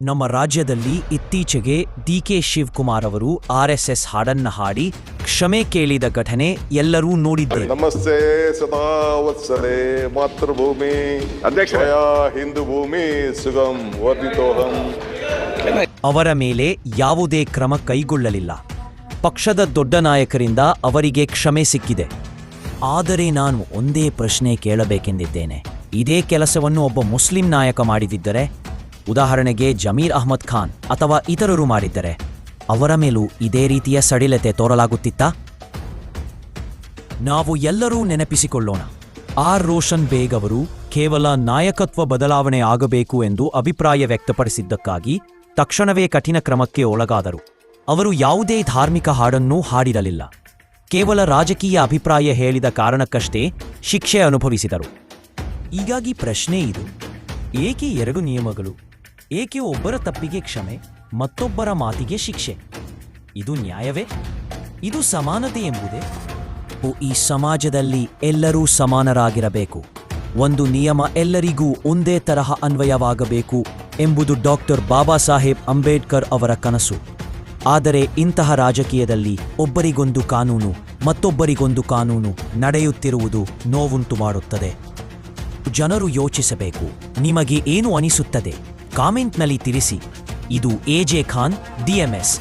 ನಮ್ಮ ರಾಜ್ಯದಲ್ಲಿ ಇತ್ತೀಚೆಗೆ ಡಿ.ಕೆ. ಶಿವಕುಮಾರ್ ಅವರು ಆರ್ಎಸ್ಎಸ್ ಹಾಡನ್ನ ಹಾಡಿ ಕ್ಷಮೆ ಕೇಳಿದ ಘಟನೆ ಎಲ್ಲರೂ ನೋಡಿದ್ದೇವೆ. ನಮಸ್ತೆ ಸದಾ ವತ್ಸಲೆ ಮಾತೃಭೂಮಿ ಹಿಂದೂ ಭೂಮಿ ಸುಗಂ ವರ್ಧಿತೋಹಂ. ಅವರ ಮೇಲೆ ಯಾವುದೇ ಕ್ರಮ ಕೈಗೊಳ್ಳಲಿಲ್ಲ. ಪಕ್ಷದ ದೊಡ್ಡ ನಾಯಕರಿಂದ ಅವರಿಗೆ ಕ್ಷಮೆ ಸಿಕ್ಕಿದೆ. ಆದರೆ ನಾನು ಒಂದೇ ಪ್ರಶ್ನೆ ಕೇಳಬೇಕೆಂದಿದ್ದೇನೆ. ಇದೇ ಕೆಲಸವನ್ನು ಒಬ್ಬ ಮುಸ್ಲಿಂ ನಾಯಕ ಮಾಡಿದಿದ್ದರೆ, ಉದಾಹರಣೆಗೆ ಜಮೀರ್ ಅಹ್ಮದ್ ಖಾನ್ ಅಥವಾ ಇತರರು ಮಾಡಿದ್ದರೆ, ಅವರ ಮೇಲೂ ಇದೇ ರೀತಿಯ ಸಡಿಲತೆ ತೋರಲಾಗುತ್ತಿತ್ತಾ? ನಾವು ಎಲ್ಲರೂ ನೆನಪಿಸಿಕೊಳ್ಳೋಣ, ಆರ್ ರೋಷನ್ ಬೇಗ್ ಅವರು ಕೇವಲ ನಾಯಕತ್ವ ಬದಲಾವಣೆ ಆಗಬೇಕು ಎಂದು ಅಭಿಪ್ರಾಯ ವ್ಯಕ್ತಪಡಿಸಿದ್ದಕ್ಕಾಗಿ ತಕ್ಷಣವೇ ಕಠಿಣ ಕ್ರಮಕ್ಕೆ ಒಳಗಾದರು. ಅವರು ಯಾವುದೇ ಧಾರ್ಮಿಕ ಹಾಡನ್ನೂ ಹಾಡಿರಲಿಲ್ಲ. ಕೇವಲ ರಾಜಕೀಯ ಅಭಿಪ್ರಾಯ ಹೇಳಿದ ಕಾರಣಕ್ಕಷ್ಟೇ ಶಿಕ್ಷೆ ಅನುಭವಿಸಿದರು. ಹೀಗಾಗಿ ಪ್ರಶ್ನೆ ಇದು: ಏಕೆ ಎರಡು ನಿಯಮಗಳು? ಏಕೆ ಒಬ್ಬರ ತಪ್ಪಿಗೆ ಕ್ಷಮೆ, ಮತ್ತೊಬ್ಬರ ಮಾತಿಗೆ ಶಿಕ್ಷೆ? ಇದು ನ್ಯಾಯವೇ? ಇದು ಸಮಾನತೆ ಎಂಬುದೇ? ಈ ಸಮಾಜದಲ್ಲಿ ಎಲ್ಲರೂ ಸಮಾನರಾಗಿರಬೇಕು, ಒಂದು ನಿಯಮ ಎಲ್ಲರಿಗೂ ಒಂದೇ ತರಹ ಅನ್ವಯವಾಗಬೇಕು ಎಂಬುದು ಡಾಕ್ಟರ್ ಬಾಬಾ ಸಾಹೇಬ್ ಅಂಬೇಡ್ಕರ್ ಅವರ ಕನಸು. ಆದರೆ ಇಂತಹ ರಾಜಕೀಯದಲ್ಲಿ ಒಬ್ಬರಿಗೊಂದು ಕಾನೂನು, ಮತ್ತೊಬ್ಬರಿಗೊಂದು ಕಾನೂನು ನಡೆಯುತ್ತಿರುವುದು ನೋವುಂಟು ಮಾಡುತ್ತದೆ. ಜನರು ಯೋಚಿಸಬೇಕು. ನಿಮಗೆ ಏನು ಅನಿಸುತ್ತದೆ? ಕಾಮೆಂಟ್ನಲ್ಲಿ ತಿಳಿಸಿ. ಇದು ಎಜೆ ಖಾನ್, DMS.